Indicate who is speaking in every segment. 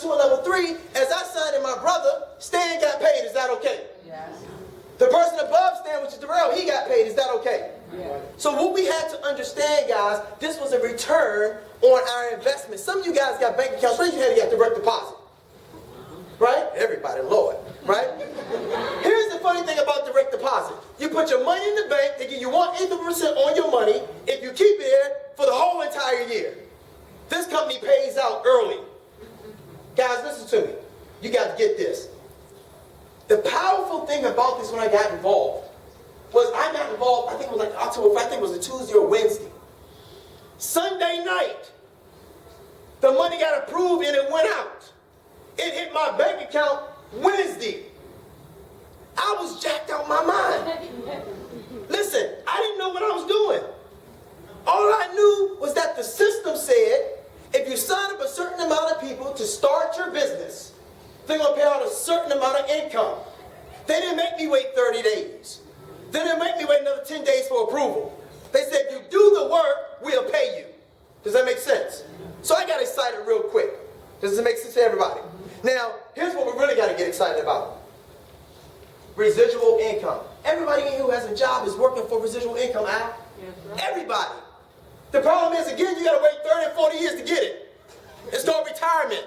Speaker 1: 2 and level 3, as I signed in my brother, Stan got paid. Is that okay?
Speaker 2: Yes.
Speaker 1: The person above Stan, which is Darrell, he got paid. Is that okay?
Speaker 2: Yes.
Speaker 1: So what we had to understand, guys, this was a return on our investment. Some of you guys got bank accounts. Raise your hand, you got direct deposit. Right? Everybody, Lord. Right? Here's the funny thing about direct deposit. You put your money in the bank, they give you 1/8% on your money if you keep it there for the whole entire year. This company pays out early. Guys, listen to me. You got to get this. The powerful thing about this when I got involved was I got involved, I think it was like October, I think it was a Tuesday or Wednesday. Sunday night, the money got approved and it went out. It hit my bank account Wednesday. I was jacked out my mind. Listen, I didn't know what I was doing. All I knew was that the system said, if you sign up a certain amount of people to start your business, they're going to pay out a certain amount of income. They didn't make me wait 30 days. They didn't make me wait another 10 days for approval. They said, if you do the work, we'll pay you. Does that make sense? So I got excited real quick. Does it make sense to everybody? Now, here's what we really got to get excited about. Residual income. Everybody in here who has a job is working for residual income, Al. Yes, right. Everybody. The problem is, again, you got to wait 30 and 40 years to get it. It's called retirement.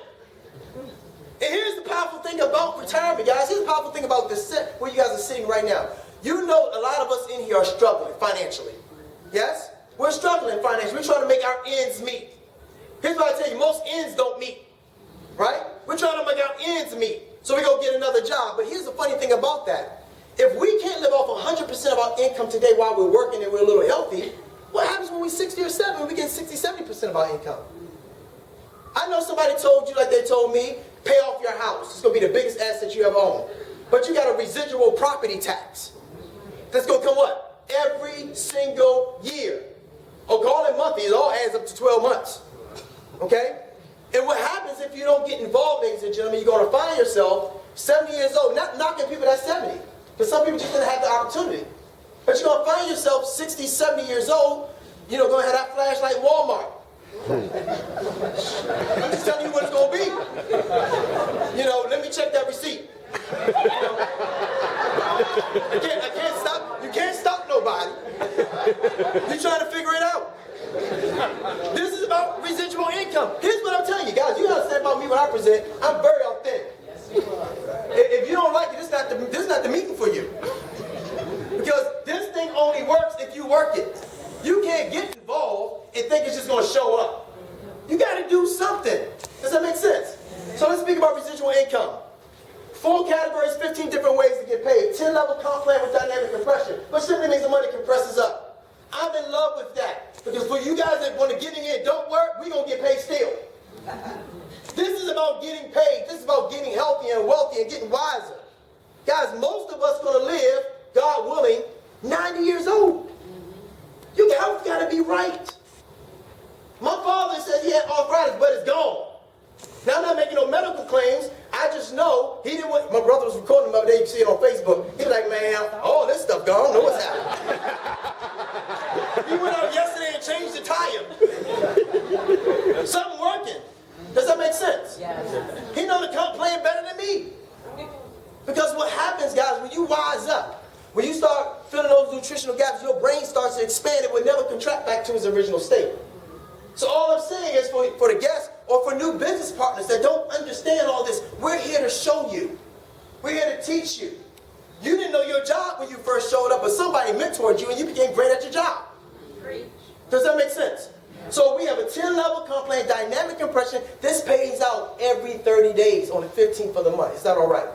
Speaker 1: And here's the powerful thing about retirement, guys. Here's the powerful thing about this set where you guys are sitting right now. You know a lot of us in here are struggling financially. Yes? We're struggling financially. We're trying to make our ends meet. Here's what I tell you. Most ends don't meet. Right? We're trying to make our ends meet. So we go get another job. But here's the funny thing about that. If we can't live off 100% of our income today while we're working and we're a little healthy, what happens when we're 60 or 70 we get 60, 70% of our income? I know somebody told you, like they told me, pay off your house. It's going to be the biggest asset you ever own. But you got a residual property tax. That's going to come what? Every single year. Oh, call it monthly. It all adds up to 12 months. Okay? And what happens if you don't get involved, ladies and gentlemen, you're going to find yourself 70 years old, not knocking people that's 70, because some people just didn't have the opportunity. But you're going to find yourself 60, 70 years old, you know, going to have that flashlight in Walmart. I'm just telling you what it's going to be. You know, let me check that receipt. I can't stop. You can't stop nobody. You're trying to figure it out. This is about residual income. Here's what I'm telling you, guys. You understand about me when I present. I'm very authentic. If you don't like it, this is not the meeting for you. Because this thing only works if you work it. You can't get involved and think it's just going to show up. You got to do something. Does that make sense? So let's speak about residual income. 4 categories, 15 different ways to get paid. 10-level comp plan with dynamic compression, which simply means the money compresses up. I'm in love with that. Because for you guys that want to get in here and don't work, we're going to get paid still. This is about getting paid. This is about getting healthy and wealthy and getting wiser. Guys, most of us are going to live, God willing, 90 years old. Your health got to be right. My father said he had arthritis, but it's gone. Now, I'm not making no medical claims. I just know he didn't want, my brother was recording him the other day. You can see it on Facebook. He was like, man, all this stuff gone. I don't know what's happening. He went out yesterday and changed the tire. Something working. Does that make sense? Yes. He know the comp plan better than me. Because what happens, guys, when you wise up, when you start filling those nutritional gaps, your brain starts to expand. It will never contract back to its original state. So all I'm saying is for the guests or for new business partners that don't understand all this, we're here to show you. We're here to teach you. You didn't know your job when you first showed up, but somebody mentored you and you became great at your job. Does that make sense? So we have a 10-level comp plan, dynamic compression. This pays out every 30 days on the 15th of the month. Is that all right?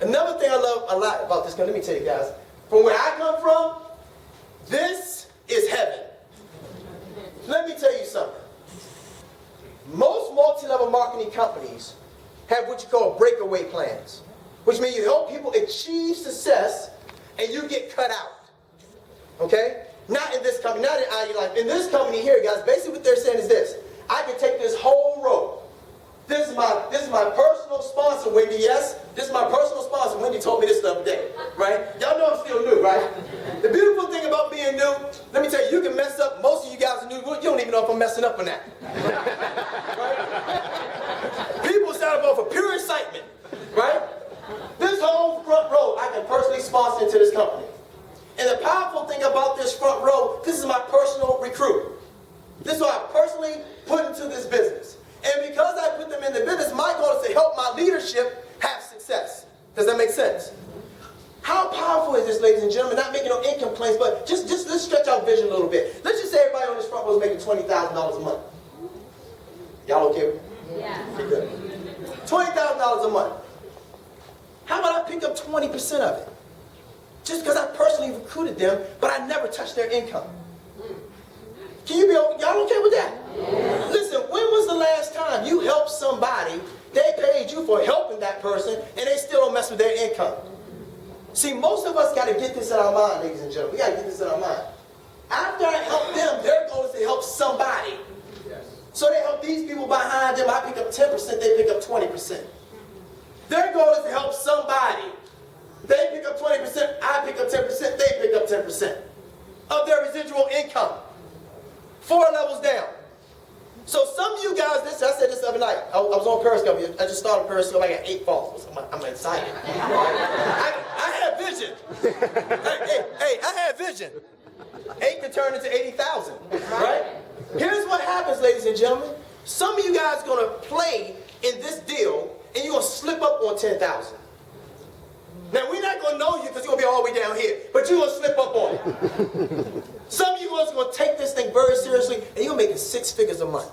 Speaker 1: Another thing I love a lot about this, let me tell you guys, from where I come from, this is heaven. Let me tell you something. Most multi-level marketing companies have what you call breakaway plans, which means you help people achieve success and you get cut out. Okay? Not in this company, not in IDLife. In this company here, guys, basically what they're saying is this. I can take this whole row. This is my personal sponsor, Wendy, yes? This is my personal sponsor. Wendy told me this the other day, right? Y'all know I'm still new, right? The beautiful thing about being new, let me tell you, you can mess up. Most of you guys are new. You don't even know if I'm messing up or not. Right? People sign up walked into this company. And the powerful thing about this front row, this is my personal recruit. This is who I personally put into this business. And because I put them in the business, my goal is to help my leadership have success. Does that make sense? How powerful is this, ladies and gentlemen? Not making no income claims, but just let's stretch our vision a little bit. Let's just say everybody on this front row is making $20,000 a month. Y'all okay with me? Yeah. Good. $20,000 a month. How about I pick up 20% of it? Just because I personally recruited them, but I never touched their income. Can you be, y'all okay with that? Yeah. Listen, when was the last time you helped somebody, they paid you for helping that person, and they still don't mess with their income? See, most of us got to get this in our mind, ladies and gentlemen. We got to get this in our mind. After I help them, their goal is to help somebody. Yes. So they help these people behind them. I pick up 10%, they pick up 20%. Their goal is to help somebody. They pick up 20%, I pick up 10%, they pick up 10% of their residual income. 4 levels down. So some of you guys, I said this the other night. I was on Periscope. I just started Periscope. I got 8 followers. I'm excited. I had vision. Hey, I had vision. 8 can turn into 80,000. Right? Here's what happens, ladies and gentlemen. Some of you guys are going to play in this deal, and you're going to slip up on 10,000. Now, we're not going to know you because you're going to be all the way down here, but you're going to slip up on it. Some of you guys are going to take this thing very seriously, and you're making 6 figures a month.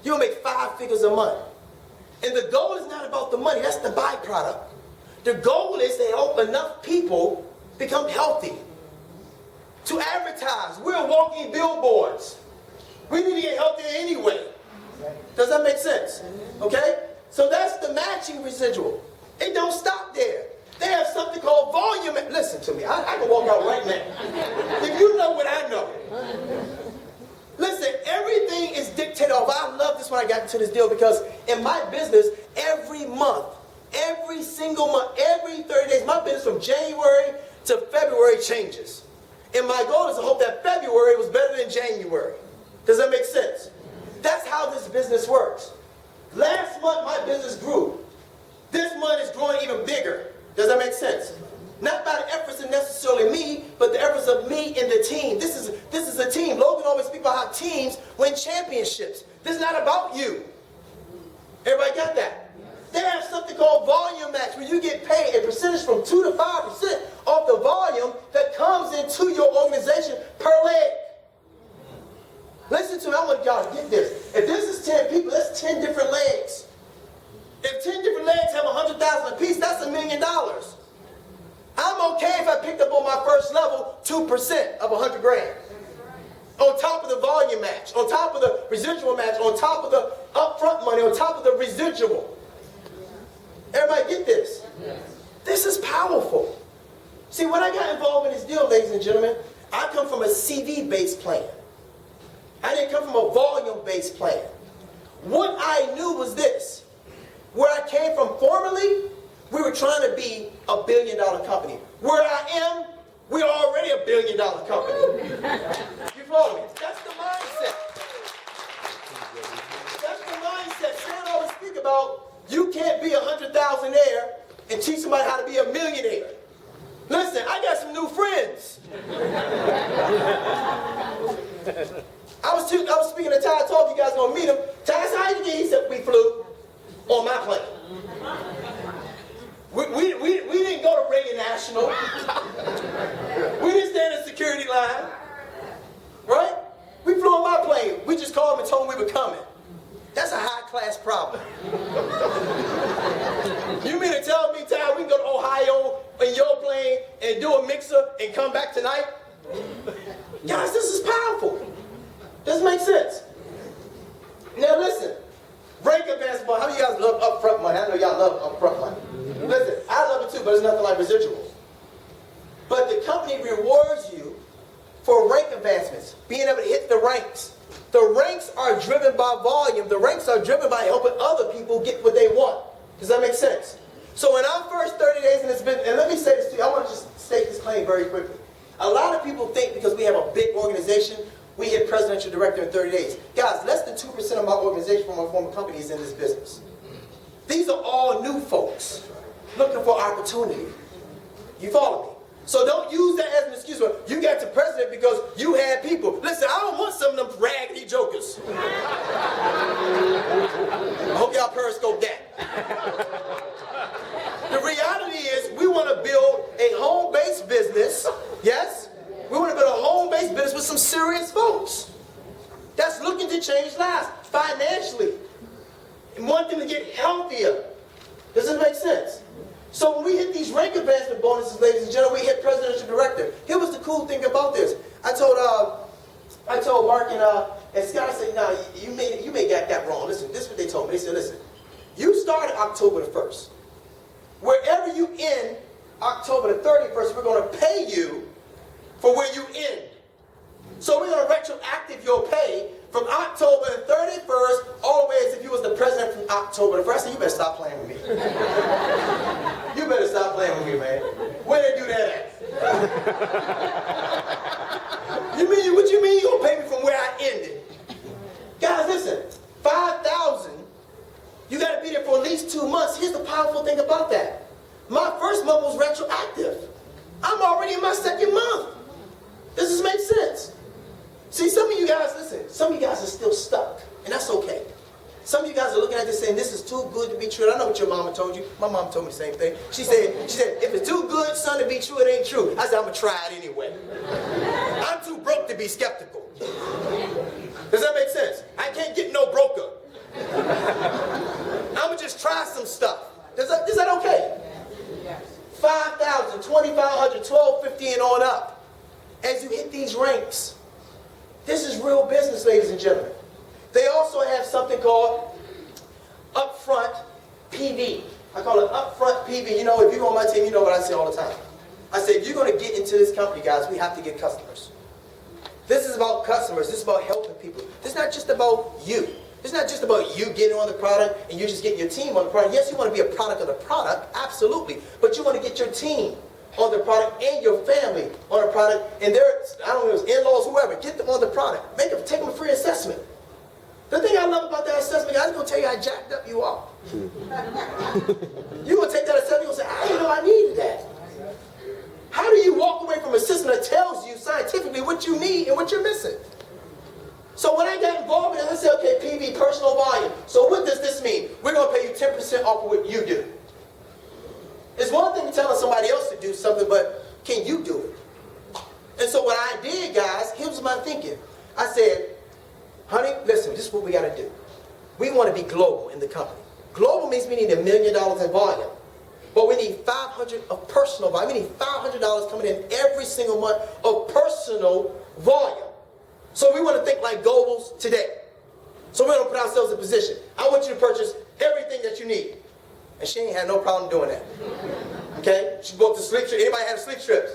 Speaker 1: You're going to make 5 figures a month. And the goal is not about the money. That's the byproduct. The goal is to help enough people become healthy. To advertise. We're walking billboards. We need to get healthier anyway. Does that make sense? Okay? So that's the matching residual. It don't stop there. They have something called volume. Listen to me. I can walk out right now. If you know what I know. Listen, everything is dictated off. I love this when I got into this deal because in my business, every month, every single month, every 30 days, my business from January to February changes. And my goal is to hope that February was better than January. Does that make sense? That's how this business works. Last month, my business grew. This month is growing even bigger. Does that make sense? Not by the efforts of necessarily me, but the efforts of me and the team. This is a team. Logan always speaks about how teams win championships. This is not about you. Everybody got that? They have something called volume match, where you get paid a percentage from 2 to 5% of the volume that comes into your organization per leg. Listen to me. I want y'all to get this. If this is 10 people, that's 10 different legs. If 10 different legs have 100,000 apiece, that's $1 million. I'm okay if I picked up on my first level 2% of 100 grand. On top of the volume match, on top of the residual match, on top of the upfront money, on top of the residual. Everybody get this? This is powerful. See, when I got involved in this deal, ladies and gentlemen, I come from a CV-based plan. I didn't come from a volume-based plan. What I knew was this. Where I came from formerly, we were trying to be a $1 billion company. Where I am, we're already a $1 billion company. You follow me? That's the mindset. That's the mindset. Sam always speak about you can't be 100,000aire and teach somebody how to be a millionaire. Listen, I got some new friends. I was speaking to Ty. I told you guys gonna meet him. Ty, how you get? He said we flew on my plane. We didn't go to Reagan National. We didn't stand in security line. Right? We flew on my plane. We just called them and told them we were coming. That's a high-class problem. You mean to tell me, Ty, we can go to Ohio in your plane and do a mixer and come back tonight? Guys, this is powerful. Does it make sense? Now listen. Rank advancement, how many of you guys love upfront money? I know y'all love upfront money. Listen, I love it too, but it's nothing like residuals. But the company rewards you for rank advancements, being able to hit the ranks. The ranks are driven by volume. The ranks are driven by helping other people get what they want. Does that make sense? So in our first 30 days in this business, and let me say this to you, I want to just state this claim very quickly. A lot of people think because we have a big organization, we hit presidential director in 30 days. Guys, less than 2% of my organization from my former company is in this business. These are all new folks looking for opportunity. You follow me? So don't use that as an excuse. Well, you got to president because you had people. Listen, I don't want some of them raggedy jokers. I hope y'all periscope that. The reality is we want to build a home-based business. Yes? We want to build a home-based business with some serious folks that's looking to change lives financially and want them to get healthier. Does it make sense? So when we hit these rank advancement bonuses, ladies and gentlemen, we hit presidential director. Here was the cool thing about this. I told Mark and Scott, I said, no, you may get that wrong. Listen, this is what they told me. They said, listen, you started October the 1st. Wherever you end October the 31st, we're going to pay you for where you end. So we're going to retroactive your pay from October the 31st all the way as if you was the president from October the 1st. I said, you better stop playing with me. You better stop playing with me, man. Where they do that at? What you mean you going to pay me from where I ended? Guys, listen, 5,000, you got to be there for at least 2 months. Here's the powerful thing about that. My first month was retroactive. I'm already in my second month. Does this make sense? See, some of you guys, listen, some of you guys are still stuck, and that's okay. Some of you guys are looking at this saying, this is too good to be true. I know what your mama told you. My mom told me the same thing. She said, if it's too good, son, to be true, it ain't true. I said, I'm going to try it anyway. I'm too broke to be skeptical. Does that make sense? I can't get no broker. I'm going to just try some stuff. Is that okay? 5,000, 2,500, 1,250 and on up. As you hit these ranks, this is real business, ladies and gentlemen. They also have something called upfront PV. I call it upfront PV. You know, if you're on my team, you know what I say all the time. I say, if you're going to get into this company, guys, we have to get customers. This is about customers. This is about helping people. This is not just about you. It's not just about you getting on the product and you just getting your team on the product. Yes, you want to be a product of the product, absolutely. But you want to get your team on the product and your family on the product. And I don't know if it's in-laws, whoever, get them on the product. Take them a free assessment. The thing I love about that assessment, guys, I'm going to tell you how jacked up you are. You're going to take that assessment, you're going to say, I didn't know I needed that. How do you walk away from a system that tells you scientifically what you need and what you're missing? So when I got involved in it, I said, okay, PV, personal volume. So what does this mean? We're going to pay you 10% off of what you do. It's one thing telling somebody else to do something, but can you do it? And so what I did, guys, here's my thinking. I said, honey, listen, this is what we got to do. We want to be global in the company. Global means we need $1 million in volume. But we need 500 of personal volume. We need $500 coming in every single month of personal volume. So we want to think like globals today. So we're going to put ourselves in position. I want you to purchase everything that you need. And she ain't had no problem doing that. Okay? She bought the sleep strips. Anybody had sleep strips?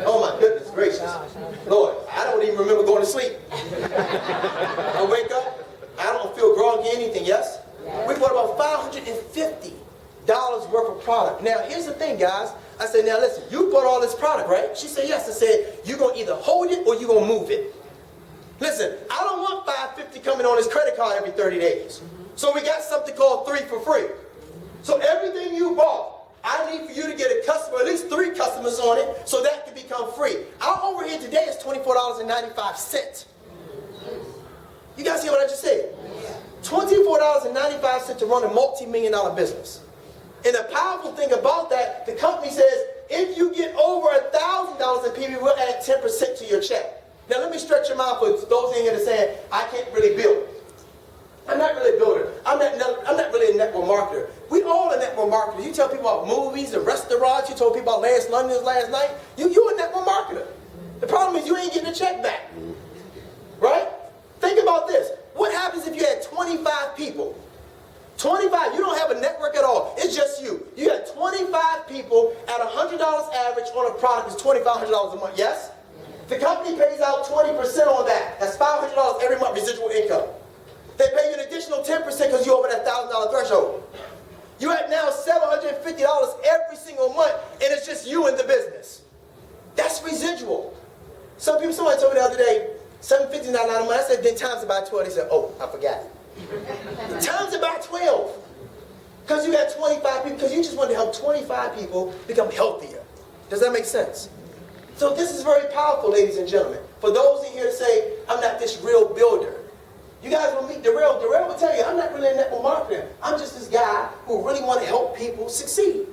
Speaker 1: Oh my goodness gracious. Lord, I don't even remember going to sleep. I wake up, I don't feel groggy, anything, yes? We bought about $550 worth of product. Now, here's the thing, guys. I said, now listen, you bought all this product, right? She said, yes. I said, you're going to either hold it or you're going to move it. Listen, I don't want $550 coming on his credit card every 30 days. So we got something called 3 for free. So everything you bought, I need for you to get a customer, at least 3 customers on it, so that can become free. Our overhead today is $24.95. You guys hear what I just said? $24.95 to run a multi-million-dollar business. And the powerful thing about that, the company says, if you get over $1,000 in PV, we'll add 10% to your check. Now let me stretch your mind for those in here that are saying, I can't really build. I'm not really a builder. I'm not really a network marketer. We all are network marketers. You tell people about movies and restaurants. You told people about Last Londoners last night. You're a network marketer. The problem is you ain't getting a check back. Right? Think about this. What happens if you had 25 people? 25, you don't have a network at all. It's just you. You got 25 people at $100 average on a product. It's $2,500 a month. Yes? The company pays out 20% on that. That's $500 every month residual income. They pay you an additional 10% because you're over that $1,000 threshold. You have now $750 every single month, and it's just you in the business. That's residual. Somebody told me the other day, $750 not a lot of money. I said, then times it by 12. They said, oh, I forgot it. Times it by 12. Because you got 25 people, because you just wanted to help 25 people become healthier. Does that make sense? So this is very powerful, ladies and gentlemen. For those in here to say, I'm not this real builder. You guys will meet Darrell. Darrell will tell you, I'm not really a network marketer. I'm just this guy who really want to help people succeed.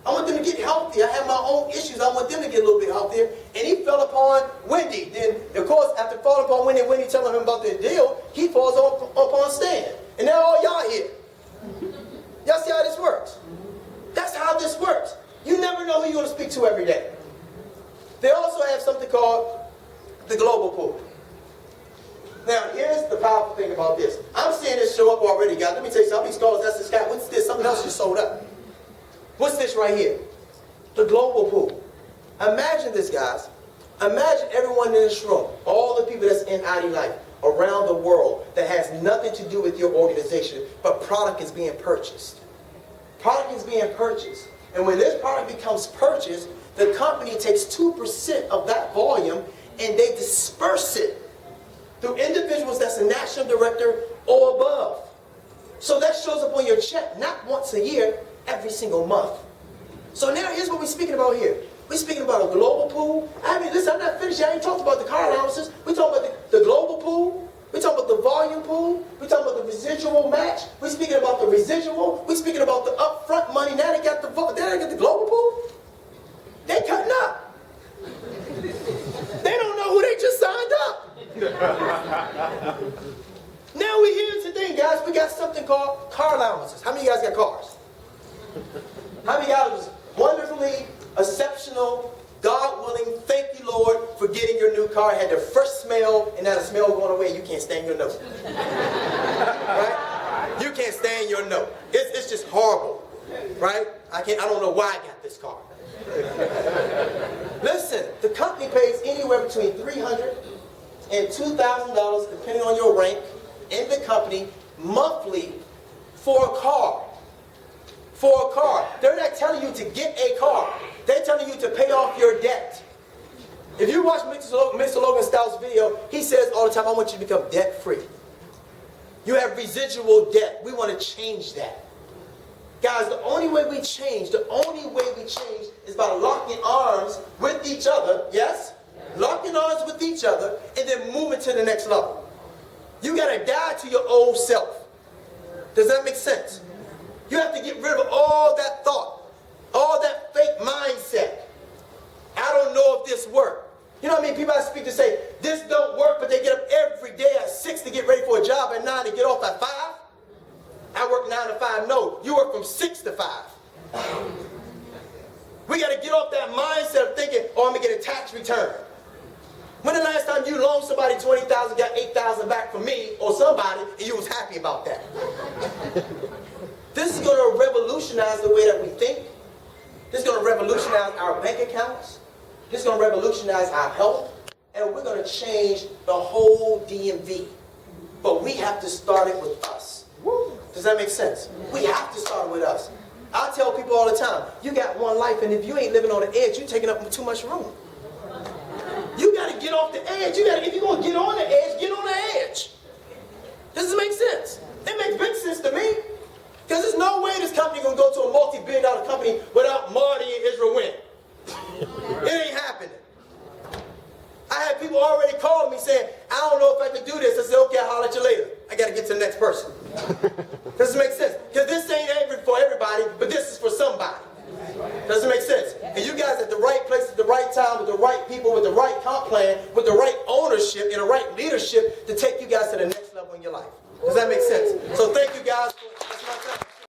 Speaker 1: I want them to get healthy. I have my own issues. I want them to get a little bit healthier. And he fell upon Wendy. Then, of course, after falling upon Wendy, Wendy telling him about the deal, he falls upon Stan. And now all y'all here. Y'all see how this works? That's how this works. You never know who you're going to speak to every day. They also have something called the global pool. Now, here's the powerful thing about this. I'm seeing this show up already, guys. Let me tell you something. These scholars, that's the sky. What's this? Something else just sold up. What's this right here? The global pool. Imagine this, guys. Imagine everyone in this room, all the people that's in IDLife around the world that has nothing to do with your organization, but product is being purchased. Product is being purchased. And when this product becomes purchased, the company takes 2% of that volume and they disperse it through individuals that's a national director or above. So that shows up on your check, not once a year, every single month. So now here's what we're speaking about here. We're speaking about a global pool. I mean, listen, I'm not finished yet. I ain't talked about the car allowances. We're talking about the global pool. We're talking about the volume pool. We're talking about the residual match. We're speaking about the residual. We're speaking about the upfront money. Now they got the global pool. They cutting up. They don't know who they just signed up. Now we're here today, guys. We got something called car allowances. How many of you guys got cars? How many of y'all was wonderfully, exceptional, God-willing, thank you, Lord, for getting your new car? It had the fresh smell, and now the smell going away, you can't stand your note. Right? You can't stand your note. It's just horrible. Right? I don't know why I got this car. Listen, the company pays anywhere between $300 and $2,000, depending on your rank in the company, monthly for a car. For a car. They're not telling you to get a car. They're telling you to pay off your debt. If you watch Mr. Logan Stout's video, he says all the time, I want you to become debt-free. You have residual debt. We want to change that. Guys, the only way we change is by locking arms with each other, yes? Locking arms with each other and then moving to the next level. You got to die to your old self. Does that make sense? You have to get rid of all that thought, all that fake mindset. I don't know if this works. You know what I mean? People I speak to say, this don't work, but they get up every day at 6 to get ready for a job at 9 to get off at 5. I work 9 to 5. No, you work from 6 to 5. We got to get off that mindset of thinking, oh, I'm going to get a tax return. When the last time you loaned somebody $20,000, got $8,000 back from me or somebody, and you was happy about that? This is going to revolutionize the way that we think. This is going to revolutionize our bank accounts. This is going to revolutionize our health. And we're going to change the whole DMV. But we have to start it with us. Does that make sense? We have to start it with us. I tell people all the time, you got one life, and if you ain't living on the edge, you're taking up too much room. You got to get off the edge. If you're going to get on the edge, get on the edge. Does it make sense? It makes big sense to me. Because there's no way this company going to go to a multi-billion-dollar company without Marty and Israel winning. It ain't happening. I had people already calling me saying, I don't know if I can do this. I said, okay, I'll holler at you later. I got to get to the next person. Does it make sense? Because this ain't for everybody, but this is for somebody. Does it make sense? And you guys at the right place at the right time with the right people, with the right comp plan, with the right ownership and the right leadership to take you guys to the next level in your life. Does that make sense? So thank you guys.